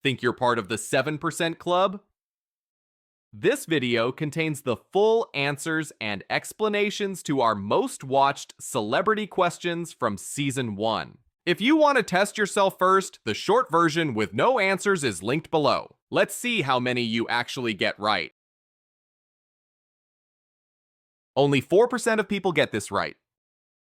Think you're part of the 7% club? This video contains the full answers and explanations to our most watched celebrity questions from Season 1. If you want to test yourself first, the short version with no answers is linked below. Let's see how many you actually get right. Only 4% of people get this right.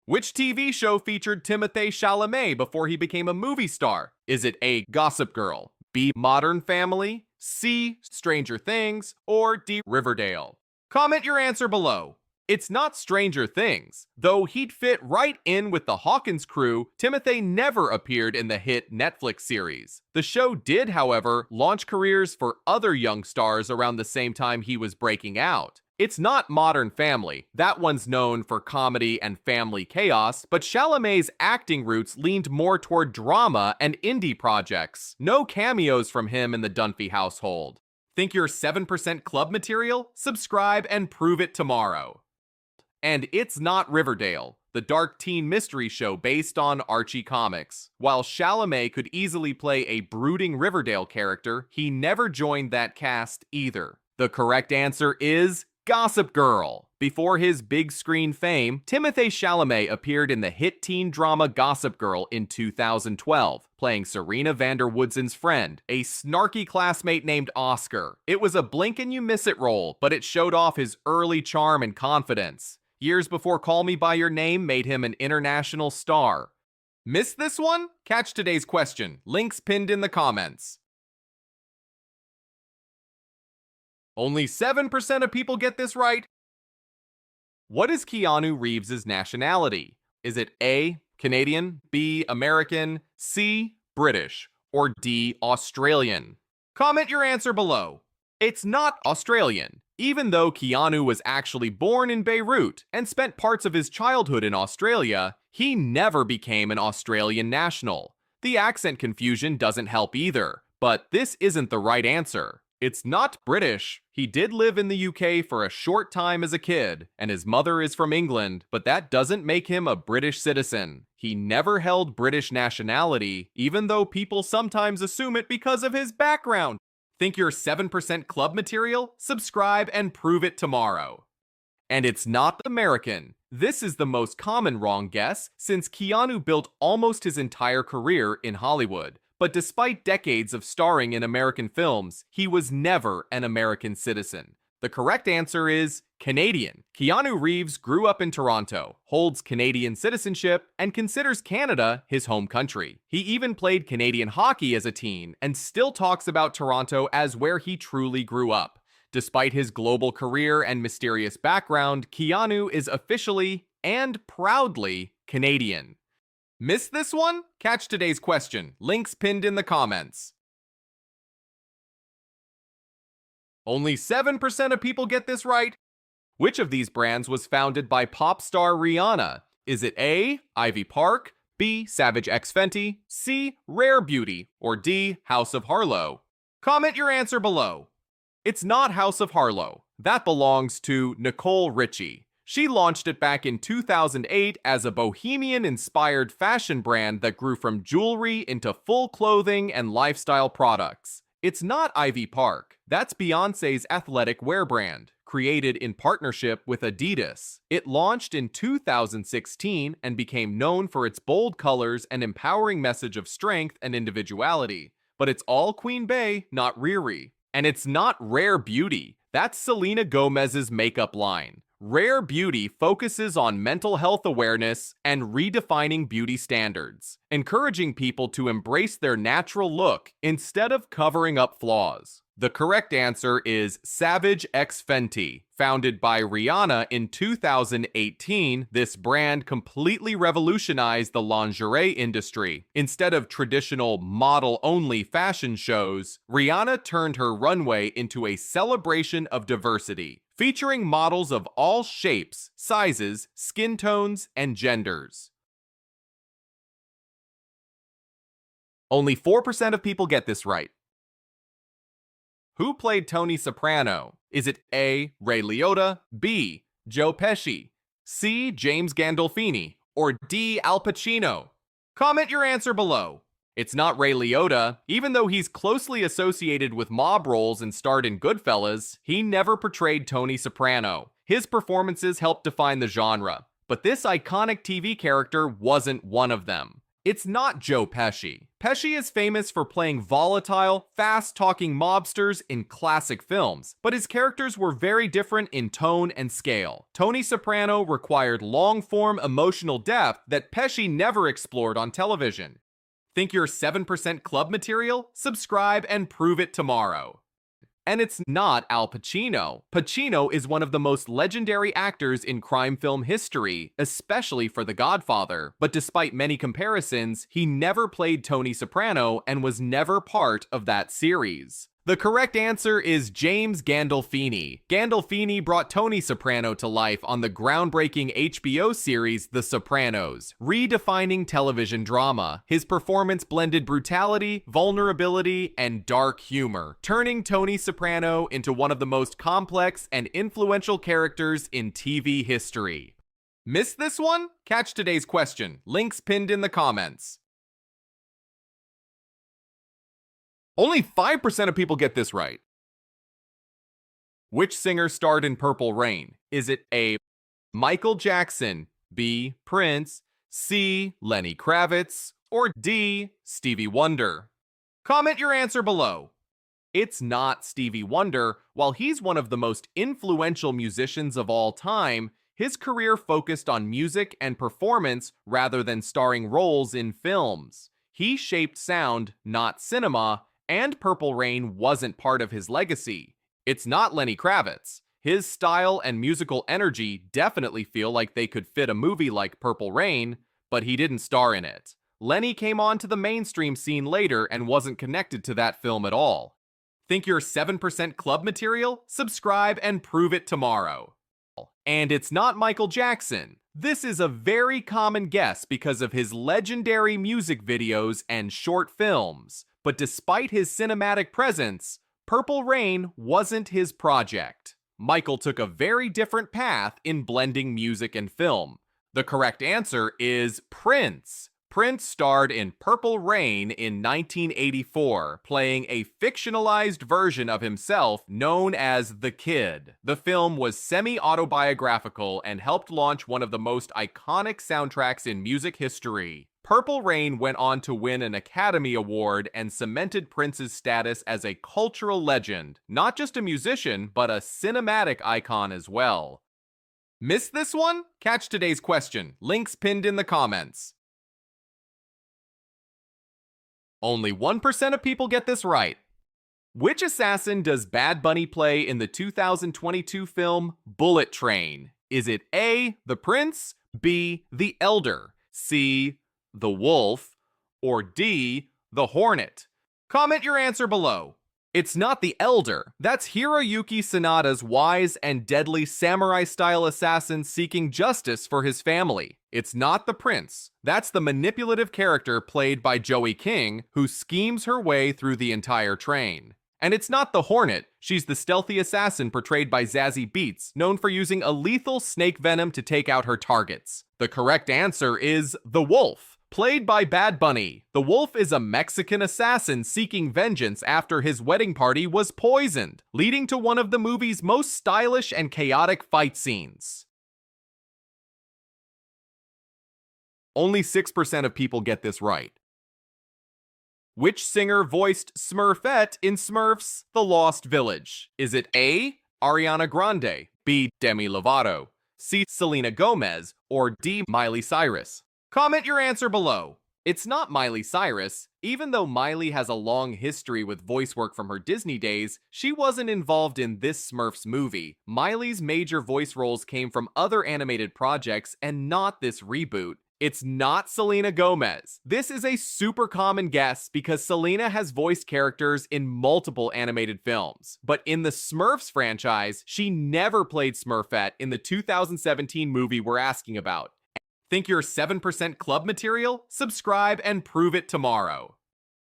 Which TV show featured Timothée Chalamet before he became a movie star? Is it A. Gossip Girl, B. Modern Family, C. Stranger Things, or D. Riverdale? Comment your answer below. It's not Stranger Things. Though he'd fit right in with the Hawkins crew, Timothée never appeared in the hit Netflix series. The show did, however, launch careers for other young stars around the same time he was breaking out. It's not Modern Family. That one's known for comedy and family chaos, but Chalamet's acting roots leaned more toward drama and indie projects. No cameos from him in the Dunphy household. Think you're 7% club material? Subscribe and prove it tomorrow. And it's not Riverdale, the dark teen mystery show based on Archie comics. While Chalamet could easily play a brooding Riverdale character, he never joined that cast either. The correct answer is Gossip Girl. Before his big screen fame, Timothée Chalamet appeared in the hit teen drama Gossip Girl in 2012, playing Serena van der Woodsen's friend, a snarky classmate named Oscar. It was a blink and you miss it role, but it showed off his early charm and confidence. Years before Call Me By Your Name made him an international star. Missed this one? Catch today's question. Links pinned in the comments. Only 7% of people get this right. What is Keanu Reeves' nationality? Is it A. Canadian, B. American, C. British, or D. Australian? Comment your answer below. It's not Australian. Even though Keanu was actually born in Beirut and spent parts of his childhood in Australia, he never became an Australian national. The accent confusion doesn't help either, but this isn't the right answer. It's not British. He did live in the UK for a short time as a kid, and his mother is from England, but that doesn't make him a British citizen. He never held British nationality, even though people sometimes assume it because of his background. Think you're 7% club material? Subscribe and prove it tomorrow. And it's not American. This is the most common wrong guess, since Keanu built almost his entire career in Hollywood. But despite decades of starring in American films, he was never an American citizen. The correct answer is Canadian. Keanu Reeves grew up in Toronto, holds Canadian citizenship, and considers Canada his home country. He even played Canadian hockey as a teen and still talks about Toronto as where he truly grew up. Despite his global career and mysterious background, Keanu is officially and proudly Canadian. Missed this one? Catch today's question. Links pinned in the comments. Only 7% of people get this right. Which of these brands was founded by pop star Rihanna? Is it A. Ivy Park, B. Savage X Fenty, C. Rare Beauty, or D. House of Harlow? Comment your answer below. It's not House of Harlow. That belongs to Nicole Richie. She launched it back in 2008 as a bohemian-inspired fashion brand that grew from jewelry into full clothing and lifestyle products. It's not Ivy Park. That's Beyoncé's athletic wear brand, created in partnership with Adidas. It launched in 2016 and became known for its bold colors and empowering message of strength and individuality. But it's all Queen Bey, not Riri. And it's not Rare Beauty. That's Selena Gomez's makeup line. Rare Beauty focuses on mental health awareness and redefining beauty standards, encouraging people to embrace their natural look instead of covering up flaws. The correct answer is Savage X Fenty. Founded by Rihanna in 2018, this brand completely revolutionized the lingerie industry. Instead of traditional model-only fashion shows, Rihanna turned her runway into a celebration of diversity, featuring models of all shapes, sizes, skin tones, and genders. Only 4% of people get this right. Who played Tony Soprano? Is it A. Ray Liotta, B. Joe Pesci, C. James Gandolfini, or D. Al Pacino? Comment your answer below. It's not Ray Liotta. Even though he's closely associated with mob roles and starred in Goodfellas, he never portrayed Tony Soprano. His performances helped define the genre, but this iconic TV character wasn't one of them. It's not Joe Pesci. Pesci is famous for playing volatile, fast-talking mobsters in classic films, but his characters were very different in tone and scale. Tony Soprano required long-form emotional depth that Pesci never explored on television. Think you're 7% club material? Subscribe and prove it tomorrow. And it's not Al Pacino. Pacino is one of the most legendary actors in crime film history, especially for The Godfather. But despite many comparisons, he never played Tony Soprano and was never part of that series. The correct answer is James Gandolfini. Gandolfini brought Tony Soprano to life on the groundbreaking HBO series The Sopranos, redefining television drama. His performance blended brutality, vulnerability, and dark humor, turning Tony Soprano into one of the most complex and influential characters in TV history. Missed this one? Catch today's question. Links pinned in the comments. Only 5% of people get this right. Which singer starred in Purple Rain? Is it A, Michael Jackson, B, Prince, C, Lenny Kravitz, or D, Stevie Wonder? Comment your answer below. It's not Stevie Wonder. While he's one of the most influential musicians of all time, his career focused on music and performance rather than starring roles in films. He shaped sound, not cinema, and Purple Rain wasn't part of his legacy. It's not Lenny Kravitz. His style and musical energy definitely feel like they could fit a movie like Purple Rain, but he didn't star in it. Lenny came onto the mainstream scene later and wasn't connected to that film at all. Think you're 7% club material? Subscribe and prove it tomorrow. And it's not Michael Jackson. This is a very common guess because of his legendary music videos and short films. But despite his cinematic presence, Purple Rain wasn't his project. Michael took a very different path in blending music and film. The correct answer is Prince. Prince starred in Purple Rain in 1984, playing a fictionalized version of himself known as The Kid. The film was semi-autobiographical and helped launch one of the most iconic soundtracks in music history. Purple Rain went on to win an Academy Award and cemented Prince's status as a cultural legend, not just a musician, but a cinematic icon as well. Missed this one? Catch today's question. Links pinned in the comments. Only 1% of people get this right. Which assassin does Bad Bunny play in the 2022 film Bullet Train? Is it A, the Prince, B, the Elder, C, the Wolf, or D, the Hornet? Comment your answer below. It's not the Elder. That's Hiroyuki Sanada's wise and deadly samurai-style assassin seeking justice for his family. It's not the Prince. That's the manipulative character played by Joey King, who schemes her way through the entire train. And it's not the Hornet. She's the stealthy assassin portrayed by Zazie Beetz, known for using a lethal snake venom to take out her targets. The correct answer is the Wolf. Played by Bad Bunny, the Wolf is a Mexican assassin seeking vengeance after his wedding party was poisoned, leading to one of the movie's most stylish and chaotic fight scenes. Only 6% of people get this right. Which singer voiced Smurfette in Smurfs: The Lost Village? Is it A, Ariana Grande, B, Demi Lovato, C, Selena Gomez, or D, Miley Cyrus? Comment your answer below. It's not Miley Cyrus. Even though Miley has a long history with voice work from her Disney days, she wasn't involved in this Smurfs movie. Miley's major voice roles came from other animated projects and not this reboot. It's not Selena Gomez. This is a super common guess because Selena has voiced characters in multiple animated films. But in the Smurfs franchise, she never played Smurfette in the 2017 movie we're asking about. Think you're 7% club material? Subscribe and prove it tomorrow.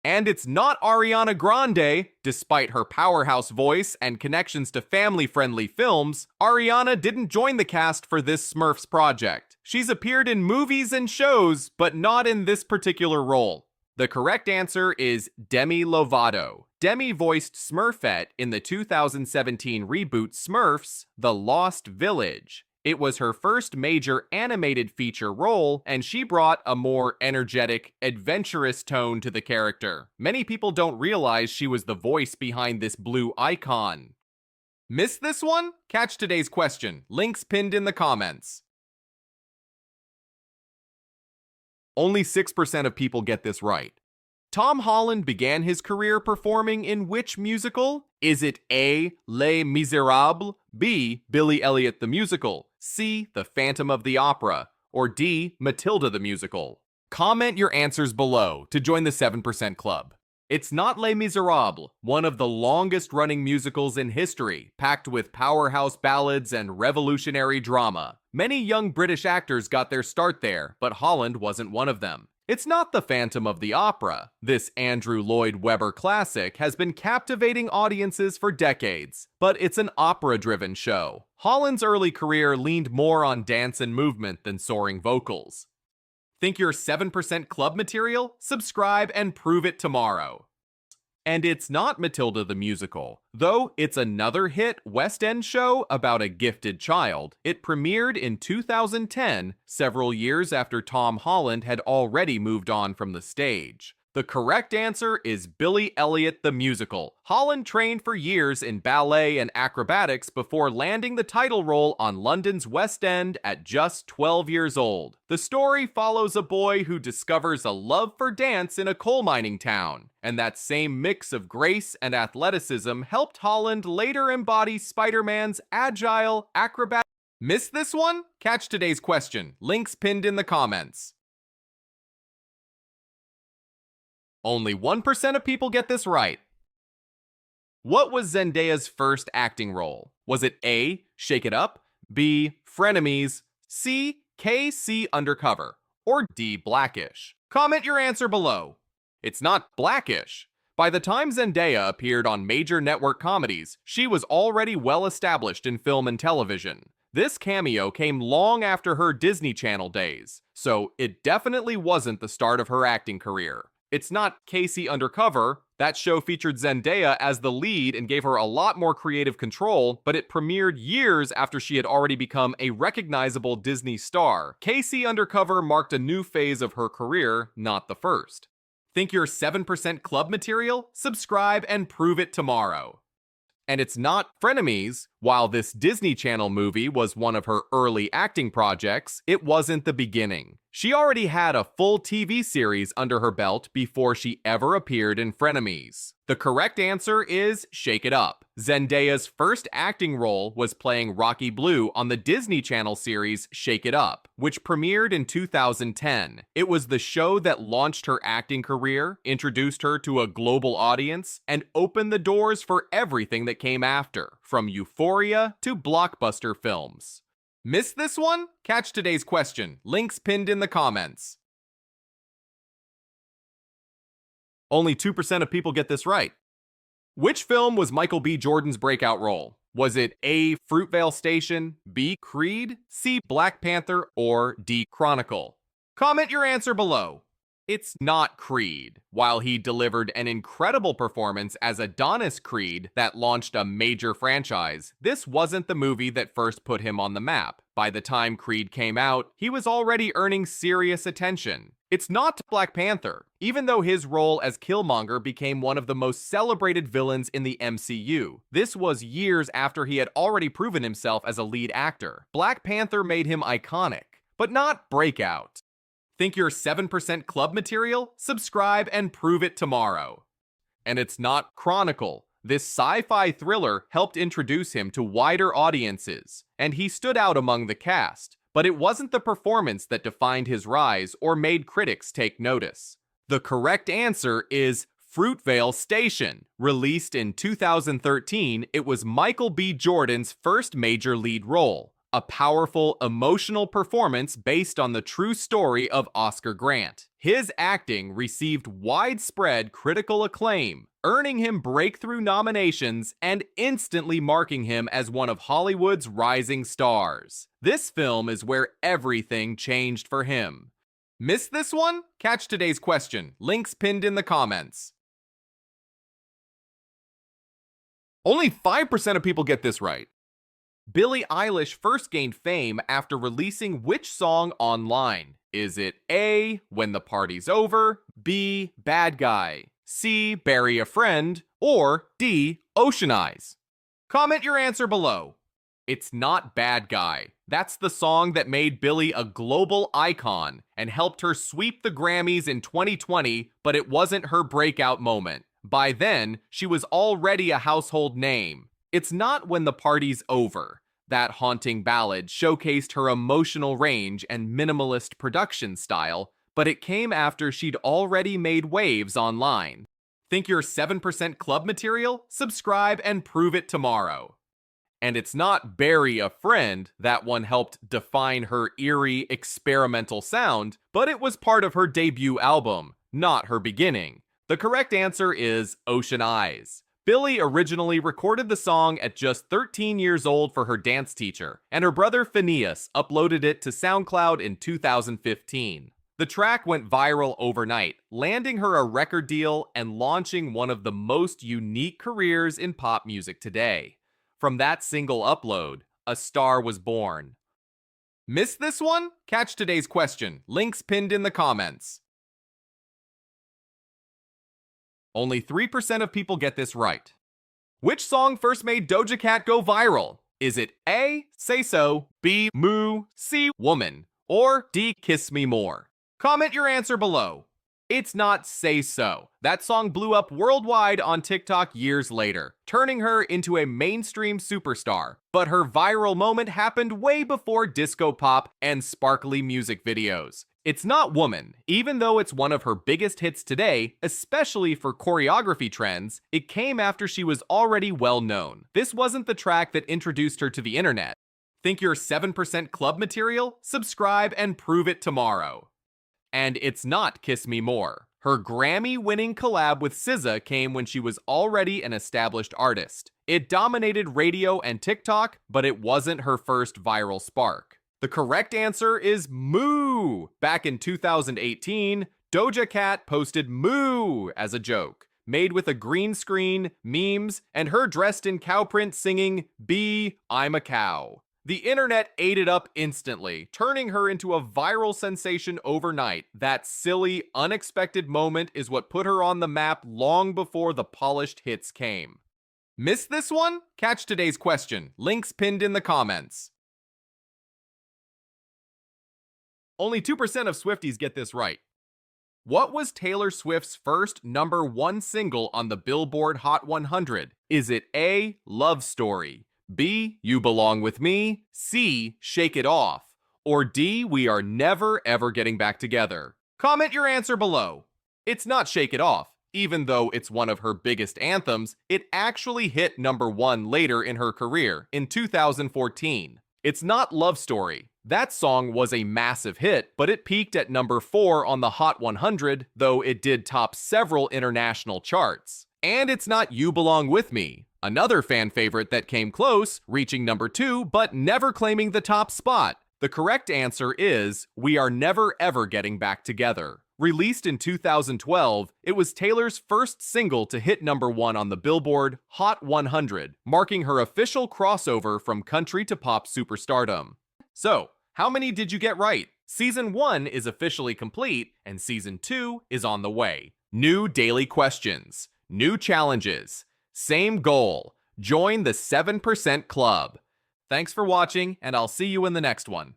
And it's not Ariana Grande. Despite her powerhouse voice and connections to family-friendly films, Ariana didn't join the cast for this Smurfs project. She's appeared in movies and shows, but not in this particular role. The correct answer is Demi Lovato. Demi voiced Smurfette in the 2017 reboot Smurfs: The Lost Village. It was her first major animated feature role, and she brought a more energetic, adventurous tone to the character. Many people don't realize she was the voice behind this blue icon. Missed this one? Catch today's question. Links pinned in the comments. Only 6% of people get this right. Tom Holland began his career performing in which musical? Is it A. Les Miserables, B. Billy Elliot the Musical, C. The Phantom of the Opera, or D. Matilda the Musical? Comment your answers below to join the 7% Club. It's not Les Miserables, one of the longest-running musicals in history, packed with powerhouse ballads and revolutionary drama. Many young British actors got their start there, but Holland wasn't one of them. It's not The Phantom of the Opera. This Andrew Lloyd Webber classic has been captivating audiences for decades, but it's an opera-driven show. Holland's early career leaned more on dance and movement than soaring vocals. Think you're 7% Club material? Subscribe and prove it tomorrow. And it's not Matilda the Musical. Though it's another hit West End show about a gifted child, it premiered in 2010, several years after Tom Holland had already moved on from the stage. The correct answer is Billy Elliot the Musical. Holland trained for years in ballet and acrobatics before landing the title role on London's West End at just 12 years old. The story follows a boy who discovers a love for dance in a coal mining town, and that same mix of grace and athleticism helped Holland later embody Spider-Man's agile, acrobatic. Missed this one? Catch today's question. Links pinned in the comments. Only 1% of people get this right. What was Zendaya's first acting role? Was it A. Shake It Up, B. Frenemies, C. KC Undercover, or D. Blackish? Comment your answer below. It's not Blackish. By the time Zendaya appeared on major network comedies, she was already well established in film and television. This cameo came long after her Disney Channel days, so it definitely wasn't the start of her acting career. It's not KC Undercover. That show featured Zendaya as the lead and gave her a lot more creative control, but it premiered years after she had already become a recognizable Disney star. KC Undercover marked a new phase of her career, not the first. Think you're 7% Club material? Subscribe and prove it tomorrow. And it's not Frenemies. While this Disney Channel movie was one of her early acting projects, it wasn't the beginning. She already had a full TV series under her belt before she ever appeared in Frenemies. The correct answer is Shake It Up. Zendaya's first acting role was playing Rocky Blue on the Disney Channel series Shake It Up, which premiered in 2010. It was the show that launched her acting career, introduced her to a global audience, and opened the doors for everything that came after, from Euphoria to blockbuster films. Missed this one? Catch today's question. Links pinned in the comments. Only 2% of people get this right. Which film was Michael B. Jordan's breakout role? Was it A. Fruitvale Station, B. Creed, C. Black Panther, or D. Chronicle? Comment your answer below. It's not Creed. While he delivered an incredible performance as Adonis Creed that launched a major franchise, this wasn't the movie that first put him on the map. By the time Creed came out, he was already earning serious attention. It's not Black Panther, even though his role as Killmonger became one of the most celebrated villains in the MCU. This was years after he had already proven himself as a lead actor. Black Panther made him iconic, but not breakout. Think you're 7% Club material? Subscribe and prove it tomorrow. And it's not Chronicle. This sci-fi thriller helped introduce him to wider audiences, and he stood out among the cast, but it wasn't the performance that defined his rise or made critics take notice. The correct answer is Fruitvale Station. Released in 2013, it was Michael B. Jordan's first major lead role. A powerful, emotional performance based on the true story of Oscar Grant. His acting received widespread critical acclaim, earning him breakthrough nominations and instantly marking him as one of Hollywood's rising stars. This film is where everything changed for him. Missed this one? Catch today's question. Links pinned in the comments. Only 5% of people get this right. Billie Eilish first gained fame after releasing which song online? Is it A, When the Party's Over, B, Bad Guy, C, Bury a Friend, or D, Ocean Eyes? Comment your answer below. It's not Bad Guy. That's the song that made Billie a global icon and helped her sweep the Grammys in 2020, but it wasn't her breakout moment. By then, she was already a household name. It's not When the Party's Over. That haunting ballad showcased her emotional range and minimalist production style, but it came after she'd already made waves online. Think you're 7% club material? Subscribe and prove it tomorrow. And it's not Bury a Friend, that one helped define her eerie, experimental sound, but it was part of her debut album, not her beginning. The correct answer is Ocean Eyes. Billie originally recorded the song at just 13 years old for her dance teacher, and her brother Phineas uploaded it to SoundCloud in 2015. The track went viral overnight, landing her a record deal and launching one of the most unique careers in pop music today. From that single upload, a star was born. Missed this one? Catch today's question. Links pinned in the comments. Only 3% of people get this right. Which song first made Doja Cat go viral? Is it A, Say So, B, Moo, C, Woman, or D, Kiss Me More? Comment your answer below. It's not Say So. That song blew up worldwide on TikTok years later, turning her into a mainstream superstar. But her viral moment happened way before disco pop and sparkly music videos. It's not Woman. Even though it's one of her biggest hits today, especially for choreography trends, it came after she was already well known. This wasn't the track that introduced her to the internet. Think you're 7% club material? Subscribe and prove it tomorrow. And it's not Kiss Me More. Her Grammy-winning collab with SZA came when she was already an established artist. It dominated radio and TikTok, but it wasn't her first viral spark. The correct answer is Moo. Back in 2018, Doja Cat posted Moo as a joke, made with a green screen, memes, and her dressed in cow print singing, "B, I'm a cow." The internet ate it up instantly, turning her into a viral sensation overnight. That silly, unexpected moment is what put her on the map long before the polished hits came. Missed this one? Catch today's question. Links pinned in the comments. Only 2% of Swifties get this right. What was Taylor Swift's first #1 single on the Billboard Hot 100? Is it A, Love Story, B, You Belong With Me, C, Shake It Off, or D, We Are Never Ever Getting Back Together? Comment your answer below. It's not Shake It Off. Even though it's one of her biggest anthems, it actually hit #1 later in her career, in 2014. It's not Love Story. That song was a massive hit, but it peaked at #4 on the Hot 100, though it did top several international charts. And it's not You Belong With Me, another fan favorite that came close, reaching #2, but never claiming the top spot. The correct answer is We Are Never Ever Getting Back Together. Released in 2012, it was Taylor's first single to hit #1 on the Billboard Hot 100, marking her official crossover from country to pop superstardom. So, how many did you get right? Season 1 is officially complete, and Season 2 is on the way. New daily questions, new challenges, same goal. Join the 7% Club. Thanks for watching, and I'll see you in the next one.